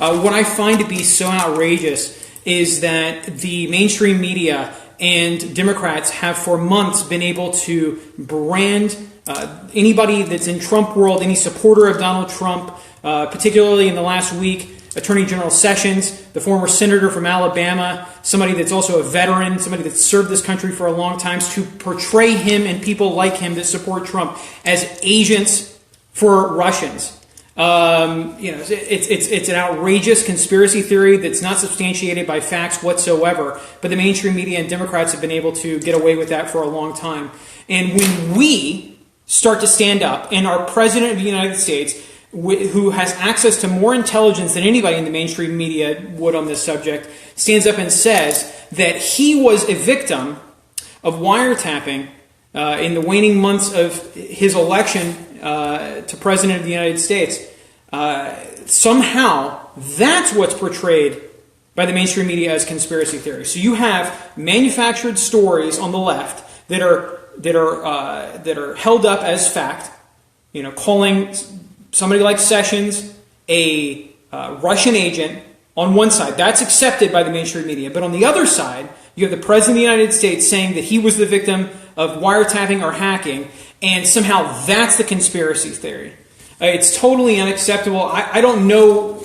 What I find to be so outrageous is that the mainstream media and Democrats have for months been able to brand anybody that's in Trump world, any supporter of Donald Trump, particularly in the last week, Attorney General Sessions, the former senator from Alabama, somebody that's also a veteran, somebody that's served this country for a long time, to portray him and people like him that support Trump as agents for Russians. It's an outrageous conspiracy theory that's not substantiated by facts whatsoever, but the mainstream media and Democrats have been able to get away with that for a long time. And when we start to stand up, and our President of the United States, who has access to more intelligence than anybody in the mainstream media would on this subject, stands up and says that he was a victim of wiretapping in the waning months of his election to President of the United States, somehow that's what's portrayed by the mainstream media as conspiracy theory. So you have manufactured stories on the left that are held up as fact, calling somebody like Sessions a Russian agent on one side. That's accepted by the mainstream media. But on the other side, you have the President of the United States saying that he was the victim of wiretapping or hacking, and somehow that's the conspiracy theory. It's totally unacceptable. I don't know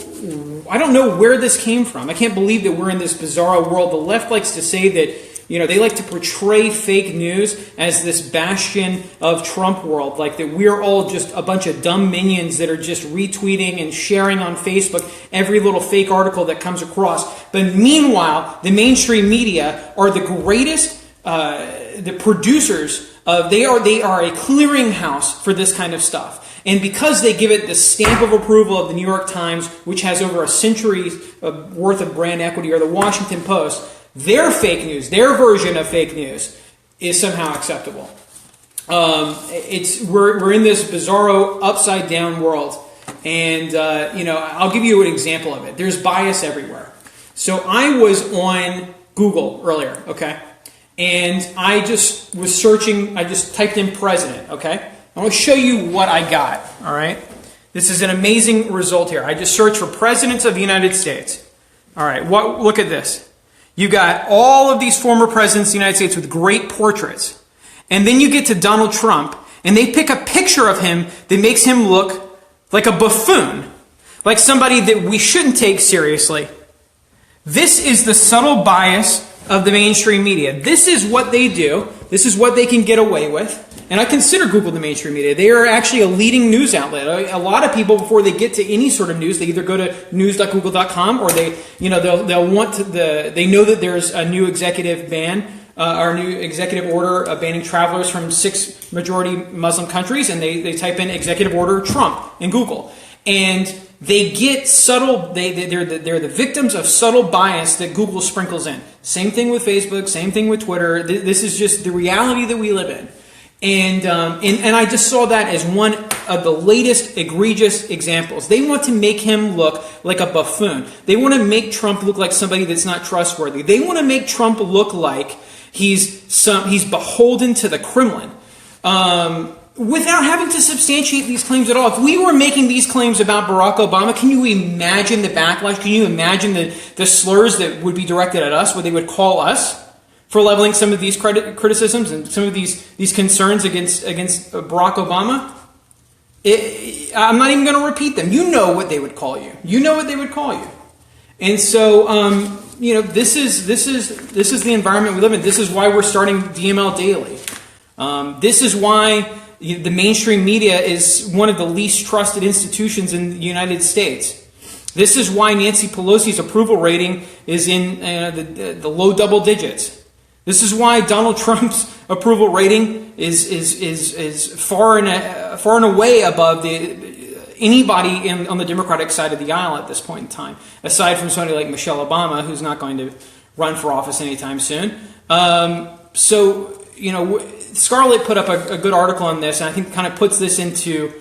where this came from. I can't believe that we're in this bizarro world. The left likes to say that, they like to portray fake news as this bastion of Trump world, like that we're all just a bunch of dumb minions that are just retweeting and sharing on Facebook every little fake article that comes across. But meanwhile, the mainstream media are the greatest, the producers of, they are a clearinghouse for this kind of stuff. And because they give it the stamp of approval of the New York Times, which has over a century's worth of brand equity, or the Washington Post, their fake news, their version of fake news, is somehow acceptable. We're in this bizarro, upside down world, and I'll give you an example of it. There's bias everywhere. So I was on Google earlier, okay, and I just was searching. I just typed in president, okay. I want to show you what I got, all right. This is an amazing result here. I just searched for presidents of the United States. All right, look at this. You got all of these former presidents of the United States with great portraits. And then you get to Donald Trump, and they pick a picture of him that makes him look like a buffoon, like somebody that we shouldn't take seriously. This is the subtle bias of the mainstream media. This is what they do. This is what they can get away with. And I consider Google the mainstream media. They are actually a leading news outlet. A lot of people, before they get to any sort of news, they either go to news.google.com, or they'll want to, they know that there's a new executive ban or a new executive order banning travelers from 6 majority Muslim countries, and they type in executive order Trump in Google, and they get subtle. They're the victims of subtle bias that Google sprinkles in. Same thing with Facebook. Same thing with Twitter. This is just the reality that we live in. And I just saw that as one of the latest egregious examples. They want to make him look like a buffoon. They want to make Trump look like somebody that's not trustworthy. They want to make Trump look like he's beholden to the Kremlin, without having to substantiate these claims at all. If we were making these claims about Barack Obama, can you imagine the backlash? Can you imagine the slurs that would be directed at us, what they would call us for leveling some of these criticisms and some of these concerns against Barack Obama? I'm not even going to repeat them. You know what they would call you. You know what they would call you. And so, this is the environment we live in. This is why we're starting DML Daily. This is why the mainstream media is one of the least trusted institutions in the United States. This is why Nancy Pelosi's approval rating is in the low double digits. This is why Donald Trump's approval rating is far and away above anybody on the Democratic side of the aisle at this point in time, aside from somebody like Michelle Obama, who's not going to run for office anytime soon. Scarlett put up a good article on this, and I think kind of puts this into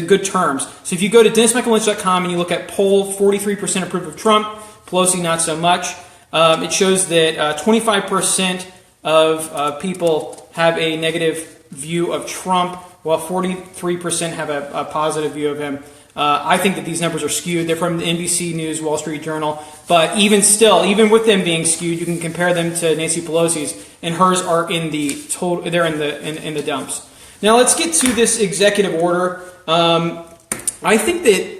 good terms. So if you go to DennisMichaelLynch.com and you look at poll, 43% approve of Trump, Pelosi not so much. It shows that 25% of people have a negative view of Trump, while 43% have a positive view of him. I think that these numbers are skewed. They're from the NBC News, Wall Street Journal. But even still, even with them being skewed, you can compare them to Nancy Pelosi's, and hers are in the total. They're in the dumps. Now let's get to this executive order. I think that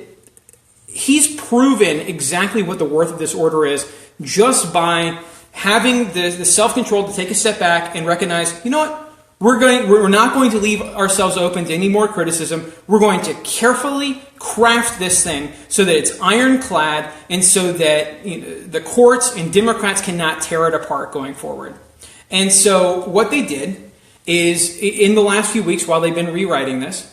he's proven exactly what the worth of this order is just by having the self-control to take a step back and recognize, you know what? We're not going to leave ourselves open to any more criticism. We're going to carefully craft this thing so that it's ironclad and so that the courts and Democrats cannot tear it apart going forward. And so what they did is, in the last few weeks while they've been rewriting this,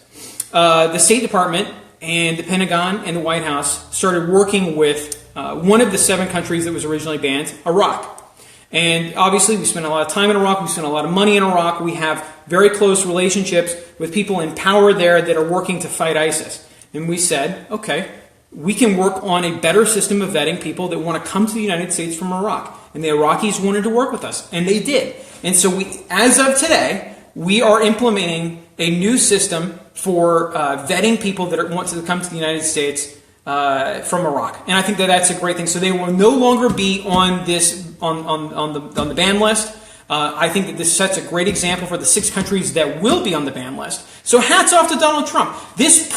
the State Department and the Pentagon and the White House started working with one of the 7 countries that was originally banned, Iraq. And obviously, we spent a lot of time in Iraq. We spent a lot of money in Iraq. We have very close relationships with people in power there that are working to fight ISIS. And we said, okay, we can work on a better system of vetting people that want to come to the United States from Iraq. And the Iraqis wanted to work with us, and they did. And so as of today, we are implementing a new system for vetting people that want to come to the United States from Iraq, and I think that that's a great thing. So they will no longer be on this on the ban list. I think that this sets a great example for the 6 countries that will be on the ban list. So hats off to Donald Trump. This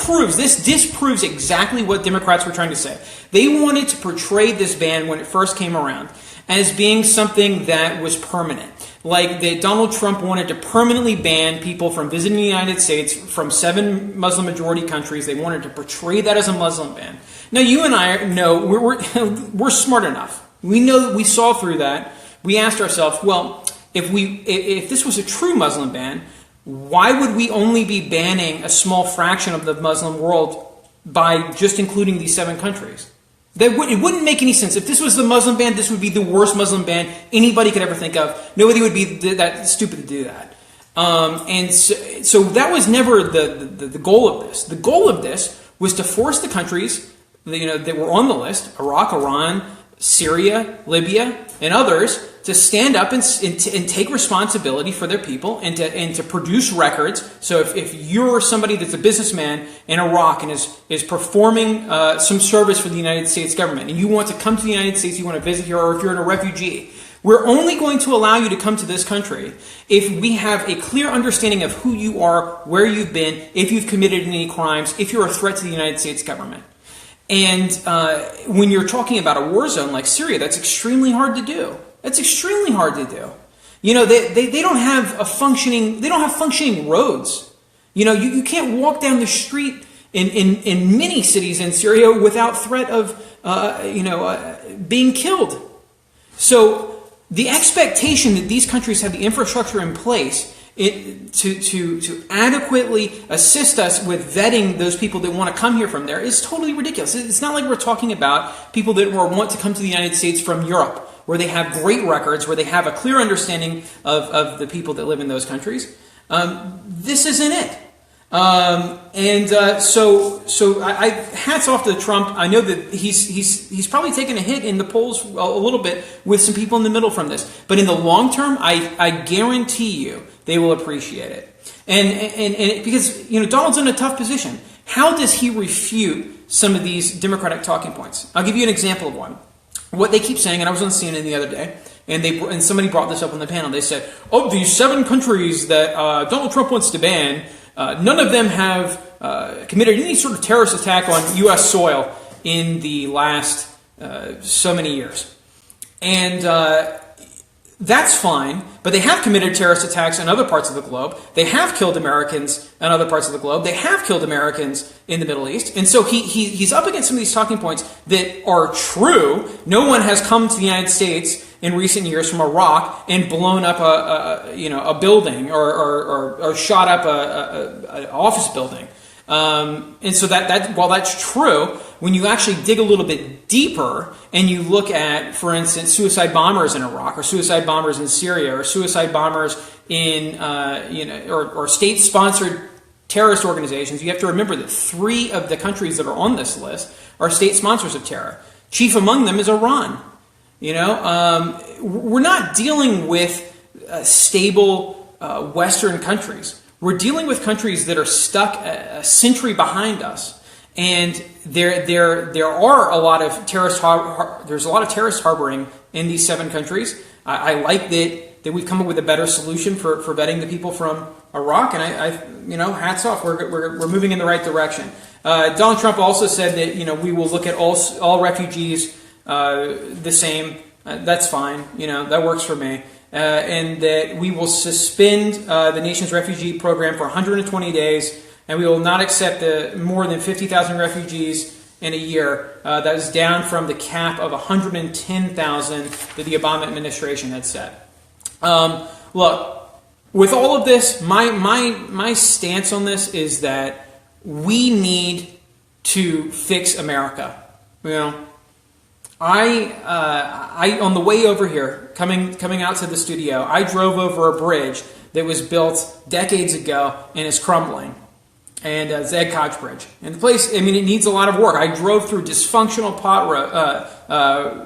disproves exactly what Democrats were trying to say. They wanted to portray this ban when it first came around as being something that was permanent. Like that Donald Trump wanted to permanently ban people from visiting the United States from 7 Muslim majority countries. They wanted to portray that as a Muslim ban. Now you and I know we're smart enough. We know we saw through that. We asked ourselves, well, if this was a true Muslim ban, why would we only be banning a small fraction of the Muslim world by just including these 7 countries? It wouldn't make any sense. If this was the Muslim ban, this would be the worst Muslim ban anybody could ever think of. Nobody would be that stupid to do that. And so that was never the goal of this. The goal of this was to force the countries that were on the list, Iraq, Iran, Syria, Libya, and others, to stand up and take responsibility for their people and to produce records. So if you're somebody that's a businessman in Iraq and is performing some service for the United States government and you want to come to the United States, you want to visit here, or if you're a refugee, we're only going to allow you to come to this country if we have a clear understanding of who you are, where you've been, if you've committed any crimes, if you're a threat to the United States government. And when you're talking about a war zone like Syria, that's extremely hard to do. That's extremely hard to do. They don't have functioning roads. You can't walk down the street in many cities in Syria without threat of being killed. So the expectation that these countries have the infrastructure in place to adequately assist us with vetting those people that want to come here from there is totally ridiculous. It's not like we're talking about people that want to come to the United States from Europe, where they have great records, where they have a clear understanding of the people that live in those countries. This isn't it. So I hats off to Trump. I know that he's probably taken a hit in the polls a little bit with some people in the middle from this, but in the long term, I guarantee you they will appreciate it. And because Donald's in a tough position. How does he refute some of these Democratic talking points? I'll give you an example of one. What they keep saying, and I was on CNN the other day, and somebody brought this up on the panel. They said, "Oh, these 7 countries that Donald Trump wants to ban, none of them have committed any sort of terrorist attack on U.S. soil in the last so many years." And that's fine, but they have committed terrorist attacks in other parts of the globe. They have killed Americans in other parts of the globe. They have killed Americans in the Middle East. And so he's up against some of these talking points that are true. No one has come to the United States in recent years from Iraq and blown up a building or shot up an office building. And so that while that's true, when you actually dig a little bit deeper and you look at, for instance, suicide bombers in Iraq, or suicide bombers in Syria, or suicide bombers in or state-sponsored terrorist organizations, you have to remember that 3 of the countries that are on this list are state sponsors of terror. Chief among them is Iran. We're not dealing with stable Western countries. We're dealing with countries that are stuck a century behind us, and there are a lot of terrorist there's a lot of terrorist harboring in these 7 countries. I like that we've come up with a better solution for vetting the people from Iraq, and I hats off. We're moving in the right direction. Donald Trump also said that we will look at all refugees the same. That's fine. That works for me. And that we will suspend the nation's refugee program for 120 days, and we will not accept more than 50,000 refugees in a year. That is down from the cap of 110,000 that the Obama administration had set. Look, with all of this, my stance on this is that we need to fix America. I on the way over here, coming out to the studio, I drove over a bridge that was built decades ago and is crumbling. And it's the Ed Koch Bridge. And the place, it needs a lot of work. I drove through dysfunctional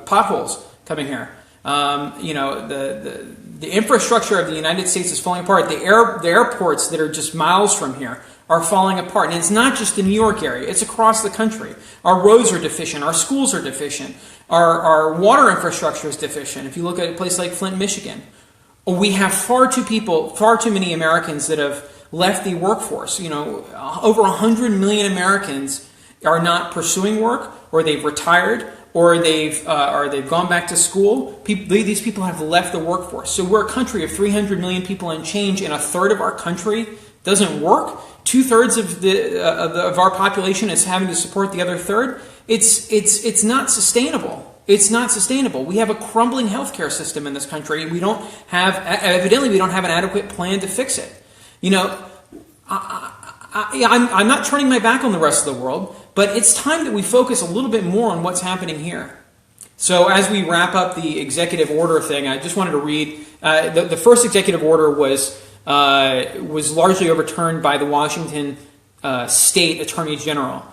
potholes coming here. The infrastructure of the United States is falling apart. The airports that are just miles from here are falling apart. And it's not just the New York area. It's across the country. Our roads are deficient. Our schools are deficient. Our water infrastructure is deficient. If you look at a place like Flint, Michigan, we have far too many Americans that have left the workforce. Over 100 million Americans are not pursuing work, or they've retired, or they've gone back to school. These people have left the workforce. So we're a country of 300 million people and change, and a third of our country doesn't work. 2/3 of our population is having to support the other third. It's not sustainable. It's not sustainable. We have a crumbling healthcare system in this country, and we don't have an adequate plan to fix it. I'm not turning my back on the rest of the world, but it's time that we focus a little bit more on what's happening here. So as we wrap up the executive order thing, I just wanted to read the first executive order was largely overturned by the Washington State Attorney General,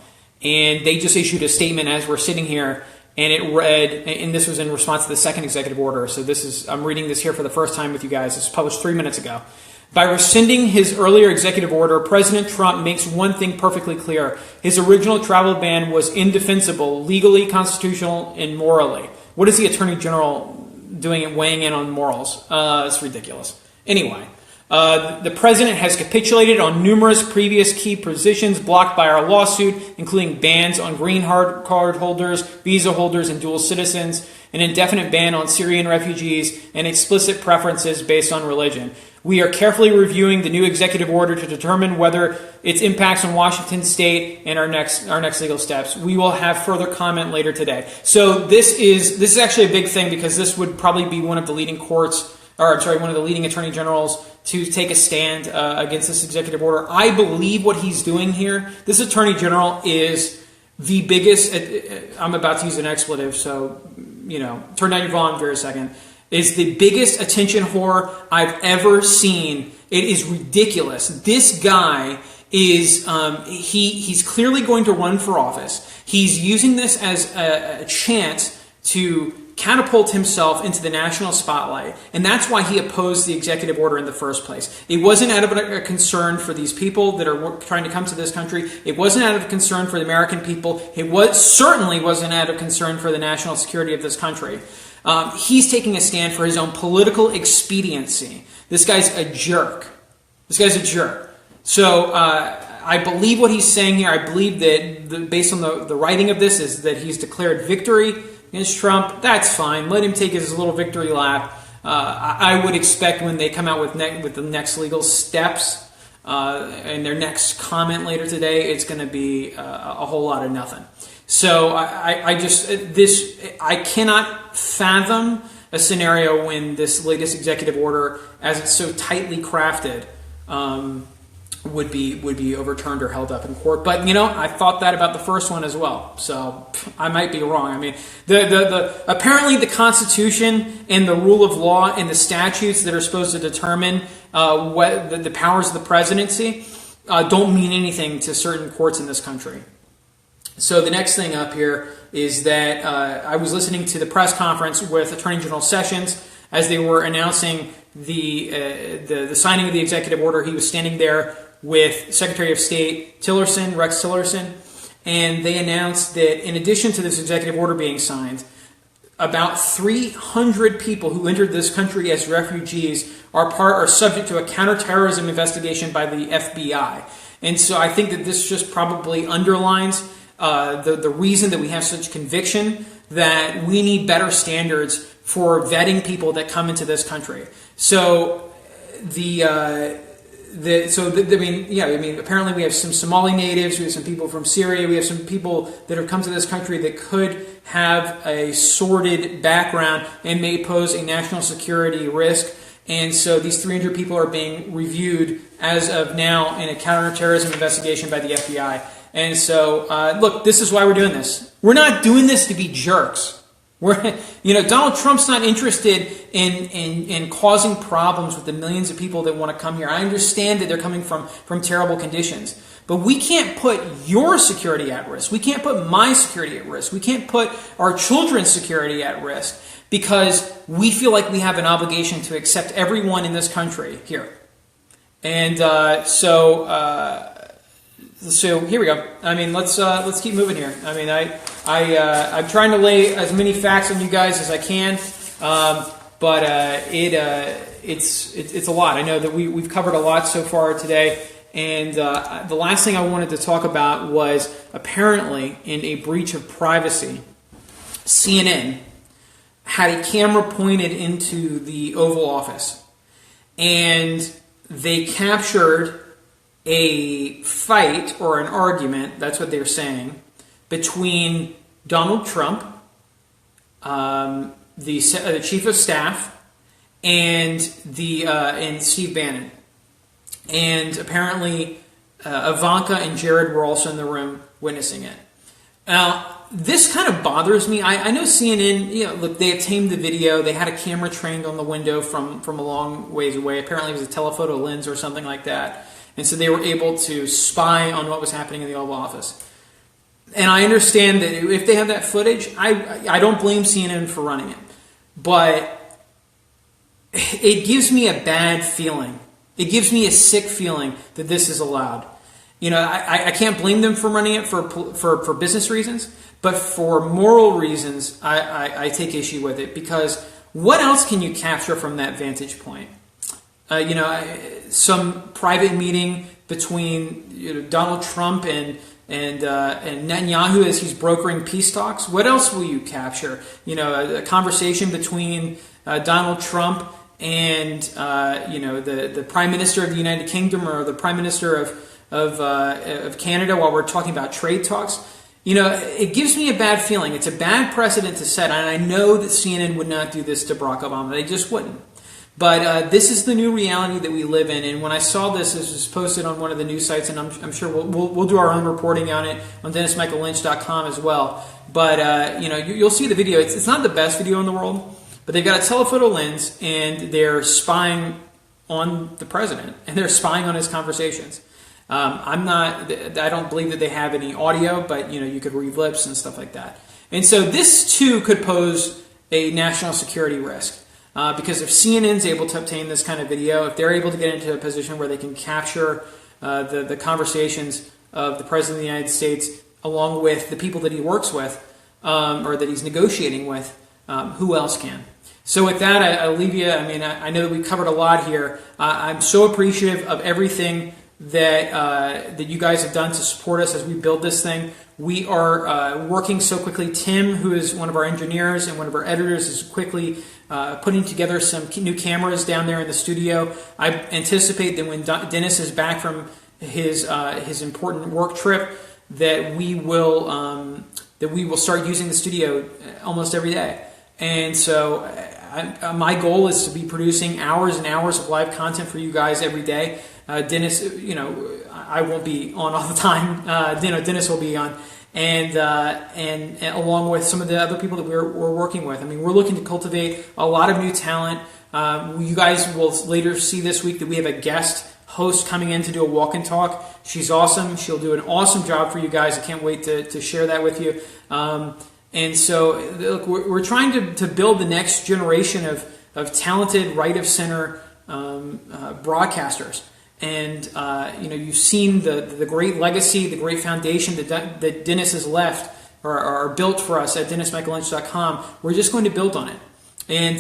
and they just issued a statement as we're sitting here, and it read, and this was in response to the second executive order. So I'm reading this here for the first time with you guys. This was published 3 minutes ago. By rescinding his earlier executive order, President Trump makes one thing perfectly clear. His original travel ban was indefensible, legally, constitutional, and morally. What is the Attorney General doing and weighing in on morals? It's ridiculous. Anyway, the President has capitulated on numerous previous key positions blocked by our lawsuit, including bans on green card holders, visa holders, and dual citizens, an indefinite ban on Syrian refugees, and explicit preferences based on religion. We are carefully reviewing the new executive order to determine whether its impacts on Washington State and our next legal steps. We will have further comment later today. So this is actually a big thing, because this would probably be one of the leading one of the leading attorney generals to take a stand against this executive order. I believe what he's doing here. This attorney general is the biggest. I'm about to use an expletive, so turn down your volume for a second. Is the biggest attention whore I've ever seen. It is ridiculous. This guy is, he's clearly going to run for office. He's using this as a chance to catapult himself into the national spotlight. And that's why he opposed the executive order in the first place. It wasn't out of a concern for these people that are trying to come to this country. It wasn't out of concern for the American people. It certainly wasn't out of concern for the national security of this country. He's taking a stand for his own political expediency. This guy's a jerk. So I believe what he's saying here. I believe that based on the writing of this is that he's declared victory against Trump. That's fine. Let him take his little victory lap. I would expect when they come out with the next legal steps and their next comment later today, it's going to be a whole lot of nothing. So I cannot fathom a scenario when this latest executive order, as it's so tightly crafted, would be overturned or held up in court. But I thought that about the first one as well. So I might be wrong. I mean, apparently the Constitution and the rule of law and the statutes that are supposed to determine what the powers of the presidency don't mean anything to certain courts in this country. So the next thing up here is that I was listening to the press conference with Attorney General Sessions as they were announcing the signing of the executive order, he was standing there with Secretary of State Tillerson, Rex Tillerson, and they announced that in addition to this executive order being signed, about 300 people who entered this country as refugees are subject to a counterterrorism investigation by the FBI. And so I think that this just probably underlines the reason that we have such conviction that we need better standards for vetting people that come into this country. So apparently we have some Somali natives, we have some people from Syria, we have some people that have come to this country that could have a sordid background and may pose a national security risk. And so these 300 people are being reviewed as of now in a counterterrorism investigation by the FBI. And so, look, this is why we're doing this. We're not doing this to be jerks. Donald Trump's not interested in causing problems with the millions of people that want to come here. I understand that they're coming from terrible conditions. But we can't put your security at risk. We can't put my security at risk. We can't put our children's security at risk because we feel like we have an obligation to accept everyone in this country here. And so here we go. I mean, let's keep moving here. I mean, I'm trying to lay as many facts on you guys as I can, but it's a lot. I know that we've covered a lot so far today, and the last thing I wanted to talk about was apparently in a breach of privacy, CNN had a camera pointed into the Oval Office, and they captured a fight or an argument, that's what they're saying, between Donald Trump, the chief of staff, and Steve Bannon. And apparently Ivanka and Jared were also in the room witnessing it. Now, this kind of bothers me. I know CNN, look, they obtained the video. They had a camera trained on the window from a long ways away. Apparently it was a telephoto lens or something like that. And so they were able to spy on what was happening in the Oval Office. And I understand that if they have that footage, I don't blame CNN for running it. But it gives me a bad feeling. It gives me a sick feeling that this is allowed. I can't blame them for running it for business reasons, but for moral reasons, I take issue with it, because what else can you capture from that vantage point? Some private meeting between Donald Trump and Netanyahu as he's brokering peace talks. What else will you capture? A conversation between Donald Trump and the Prime Minister of the United Kingdom or the Prime Minister of Canada while we're talking about trade talks. It gives me a bad feeling. It's a bad precedent to set, and I know that CNN would not do this to Barack Obama. They just wouldn't. But this is the new reality that we live in. And when I saw this was posted on one of the news sites, and I'm sure we'll do our own reporting on it on DennisMichaelLynch.com as well. But you'll see the video. It's not the best video in the world, but they've got a telephoto lens and they're spying on the president and they're spying on his conversations. I don't believe that they have any audio, but you could read lips and stuff like that. And so this too could pose a national security risk. Because if CNN's able to obtain this kind of video, if they're able to get into a position where they can capture the conversations of the President of the United States along with the people that he works with or that he's negotiating with, who else can? So with that, I'll leave you. I mean, I know that we covered a lot here. I'm so appreciative of everything that you guys have done to support us as we build this thing. We are working so quickly. Tim, who is one of our engineers and one of our editors, is quickly putting together some new cameras down there in the studio. I anticipate that when Dennis is back from his important work trip, that we will start using the studio almost every day. And so my goal is to be producing hours and hours of live content for you guys every day. Dennis, I won't be on all the time. Dennis will be on, and along with some of the other people that we're working with. I mean, we're looking to cultivate a lot of new talent. You guys will later see this week that we have a guest host coming in to do a walk and talk. She's awesome. She'll do an awesome job for you guys. I can't wait to share that with you. And so, look, we're trying to build the next generation of talented right of center broadcasters. And you've seen the great legacy, the great foundation that Dennis has left or built for us at DennisMichaelLynch.com. We're just going to build on it. And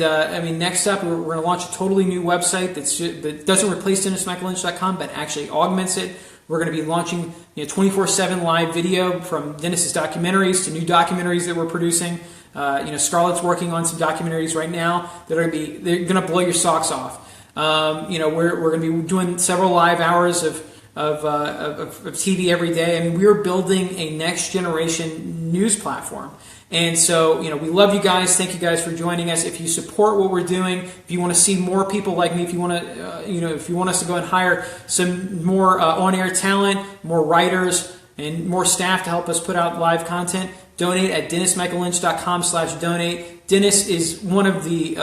next up, we're going to launch a totally new website that doesn't replace DennisMichaelLynch.com, but actually augments it. We're going to be launching 24/7 live video from Dennis's documentaries to new documentaries that we're producing. Scarlett's working on some documentaries right now that are they're going to blow your socks off. We're going to be doing several live hours of TV every day. I mean, we're building a next generation news platform. And so, we love you guys. Thank you guys for joining us. If you support what we're doing, if you want to see more people like me, if you want to, if you want us to go and hire some more on-air talent, more writers, and more staff to help us put out live content, donate at DennisMichaelLynch.com/donate. Dennis is one of the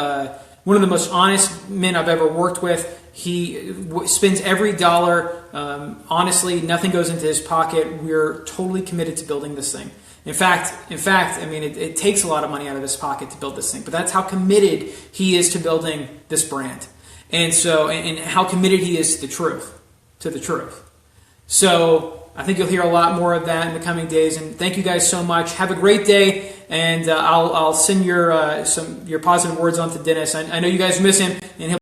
most honest men I've ever worked with. He spends every dollar honestly. Nothing goes into his pocket. We're totally committed to building this thing. In fact, it takes a lot of money out of his pocket to build this thing, but that's how committed he is to building this brand, and how committed he is to the truth. So I think you'll hear a lot more of that in the coming days. And thank you guys so much. Have a great day, and I'll send your positive words on to Dennis. I know you guys miss him, and he'll